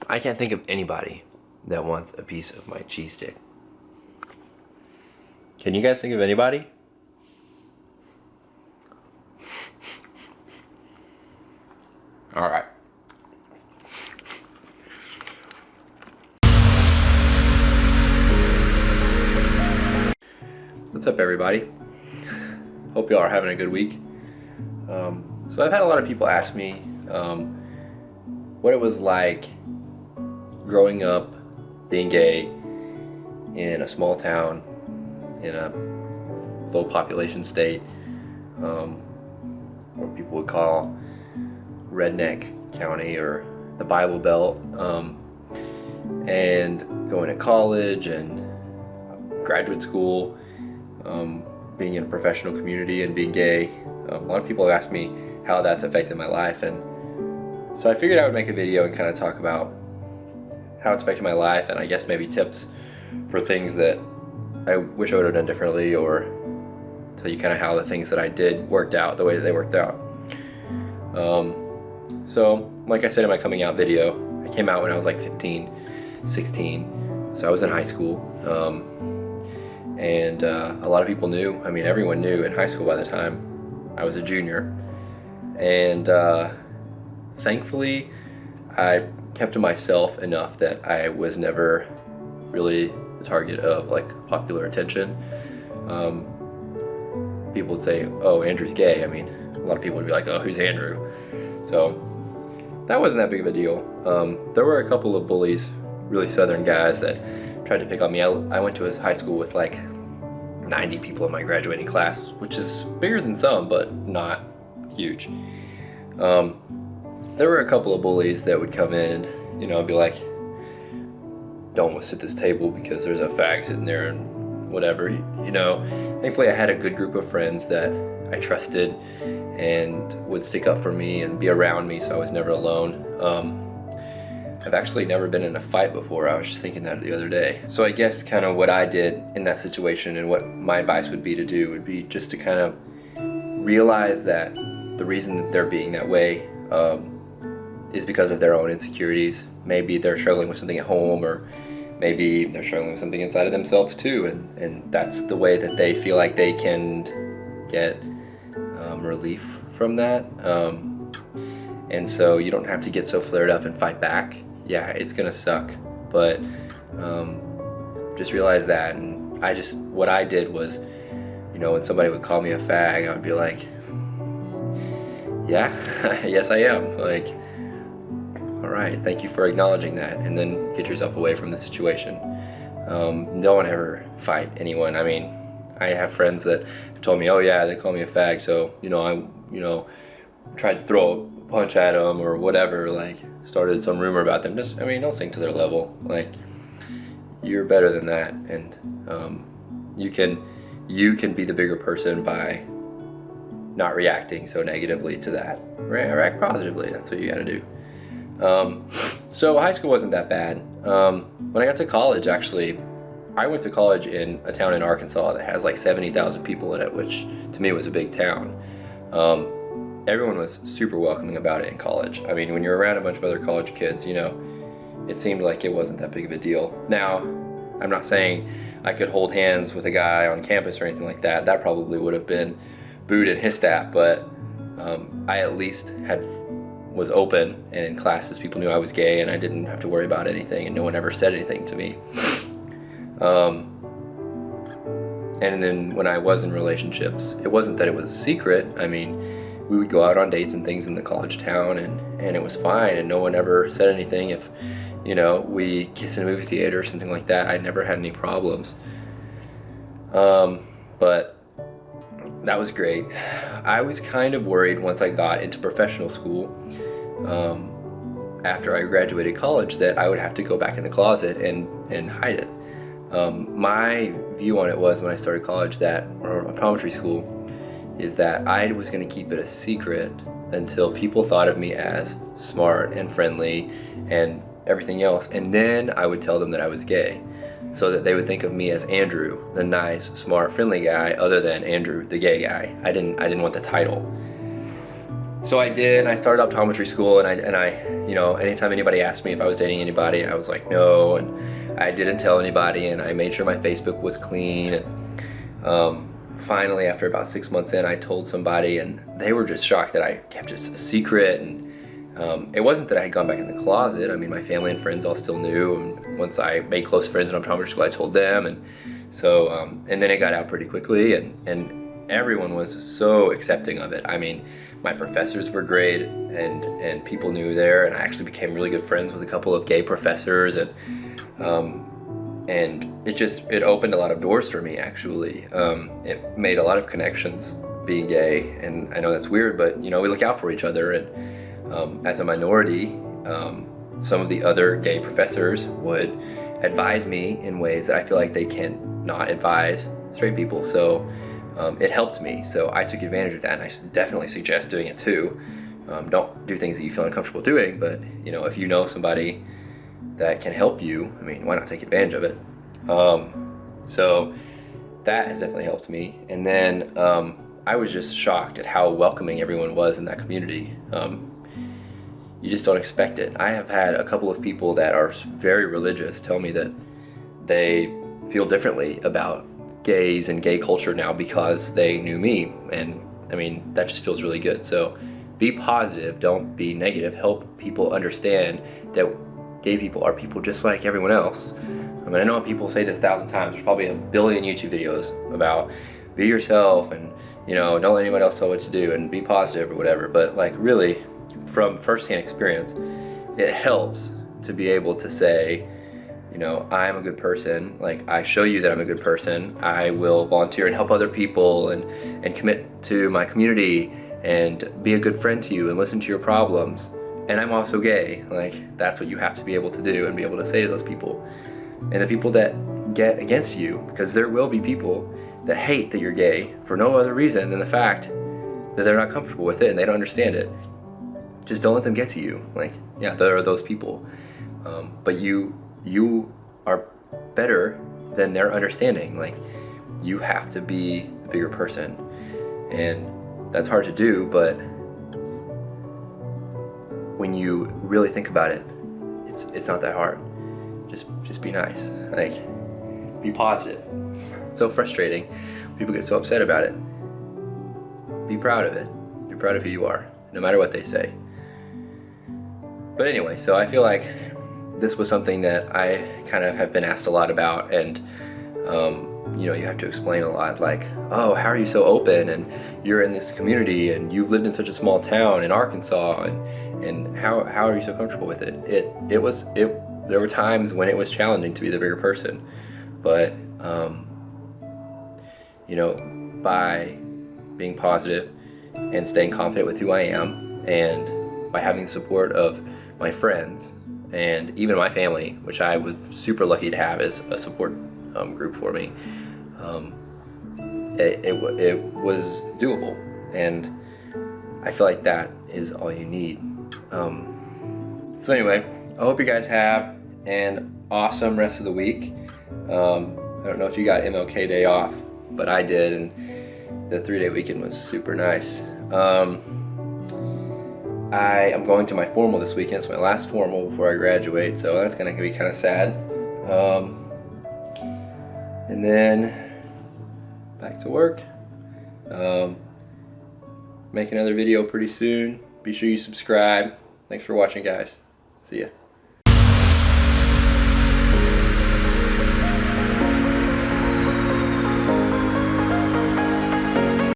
I can't think of anybody that wants a piece of my cheese stick. Can you guys think of anybody? All right. What's up, everybody? Hope y'all are having a good week. So I've had a lot of people ask me what it was like growing up being gay in a small town in a low population state, what people would call redneck county or the Bible Belt, and going to college and graduate school, being in a professional community and being gay. A lot of people have asked me how that's affected my life, and so I figured I would make a video and kind of talk about how it's affected my life, and I guess maybe tips for things that I wish I would have done differently, or tell you kind of how the things that I did worked out the way that they worked out. So like I said in my coming out video, I came out when I was like 15, 16, so I was in high school, and a lot of people knew. I mean, everyone knew in high school by the time I was a junior, and thankfully I kept to myself enough that I was never really the target of like popular attention. People would say, oh, Andrew's gay. I mean, a lot of people would be like, oh, who's Andrew? So that wasn't that big of a deal. There were a couple of bullies, really southern guys, that tried to pick on me. I went to a high school with like 90 people in my graduating class, which is bigger than some, but not huge. There were a couple of bullies that would come in and, be like, don't sit at this table because there's a fag sitting there and whatever, Thankfully I had a good group of friends that I trusted and would stick up for me and be around me, so I was never alone. I've actually never been in a fight before. I was just thinking that the other day. So I guess kind of what I did in that situation and what my advice would be to do would be just to kind of realize that the reason that they're being that way is because of their own insecurities. Maybe they're struggling with something at home, or maybe they're struggling with something inside of themselves too, and that's the way that they feel like they can get relief from that. And so you don't have to get so flared up and fight back. Yeah, it's gonna suck, but just realize that. And what I did was, when somebody would call me a fag, I would be like, yeah, yes I am. Like, all right, thank you for acknowledging that, and then get yourself away from the situation. Don't ever fight anyone. I mean, I have friends that told me, oh yeah, they call me a fag, so I tried to throw a punch at them or whatever, like started some rumor about them. Don't sink to their level. Like, you're better than that, and you can be the bigger person by not reacting so negatively to that. React positively. That's what you got to do. So high school wasn't that bad. When I got to college, actually, I went to college in a town in Arkansas that has like 70,000 people in it, which to me was a big town. Everyone was super welcoming about it in college. I mean, when you're around a bunch of other college kids, it seemed like it wasn't that big of a deal. Now, I'm not saying I could hold hands with a guy on campus or anything like that. That probably would have been booed and hissed at, but I at least was open, and in classes people knew I was gay and I didn't have to worry about anything, and no one ever said anything to me. And then when I was in relationships, it wasn't that it was secret. I mean, we would go out on dates and things in the college town, and it was fine, and no one ever said anything. If we kissed in a movie theater or something like that, I never had any problems. But that was great. I was kind of worried once I got into professional school, after I graduated college, that I would have to go back in the closet and hide it. My view on it was, when I started college, or optometry school, is that I was going to keep it a secret until people thought of me as smart and friendly and everything else, and then I would tell them that I was gay, so that they would think of me as Andrew, the nice, smart, friendly guy, other than Andrew, the gay guy. I didn't want the title. So I did, and I started optometry school, and I you know, anytime anybody asked me if I was dating anybody, I was like, no, and I didn't tell anybody, and I made sure my Facebook was clean. And finally, after about 6 months in, I told somebody, and they were just shocked that I kept it a secret. And it wasn't that I had gone back in the closet. I mean, my family and friends all still knew, and once I made close friends in optometry school, I told them. And so, and then it got out pretty quickly, and everyone was so accepting of it. I mean, my professors were great, and people knew there, and I actually became really good friends with a couple of gay professors, and it opened a lot of doors for me, actually. It made a lot of connections being gay, and I know that's weird, but you know, we look out for each other. And as a minority, some of the other gay professors would advise me in ways that I feel like they can't not advise straight people. So it helped me. So I took advantage of that, and I definitely suggest doing it too. Don't do things that you feel uncomfortable doing, but you know, if you know somebody that can help you, I mean, why not take advantage of it? So that has definitely helped me. And then I was just shocked at how welcoming everyone was in that community. You just don't expect it. I have had a couple of people that are very religious tell me that they feel differently about gays and gay culture now because they knew me. And I mean, that just feels really good. So be positive, don't be negative. Help people understand that gay people are people just like everyone else. I mean, I know people say this 1,000 times. There's probably a billion YouTube videos about be yourself, and you know, don't let anyone else tell what to do, and be positive or whatever. But like, really, from firsthand experience, it helps to be able to say, you know, I'm a good person. Like, I show you that I'm a good person. I will volunteer and help other people, and commit to my community, and be a good friend to you, and listen to your problems. And I'm also gay. Like, that's what you have to be able to do and be able to say to those people. And the people that get against you, because there will be people that hate that you're gay for no other reason than the fact that they're not comfortable with it and they don't understand it. Just don't let them get to you. Like, yeah, there are those people. But you are better than their understanding. Like, you have to be the bigger person. And that's hard to do, but when you really think about it, it's not that hard. Just be nice. Like, be positive. It's so frustrating. People get so upset about it. Be proud of it. Be proud of who you are, no matter what they say. But anyway, so I feel like this was something that I kind of have been asked a lot about, and you know, you have to explain a lot, like, oh, how are you so open, and you're in this community, and you've lived in such a small town in Arkansas, and how are you so comfortable with it? There were times when it was challenging to be the bigger person, but you know, by being positive and staying confident with who I am, and by having the support of my friends and even my family, which I was super lucky to have as a support group for me, it was doable, and I feel like that is all you need. So anyway, I hope you guys have an awesome rest of the week. I don't know if you got MLK Day off, but I did, and the 3-day weekend was super nice. I am going to my formal this weekend. It's my last formal before I graduate, so that's gonna be kind of sad. And then back to work. Make another video pretty soon. Be sure you subscribe. Thanks for watching, guys. See ya.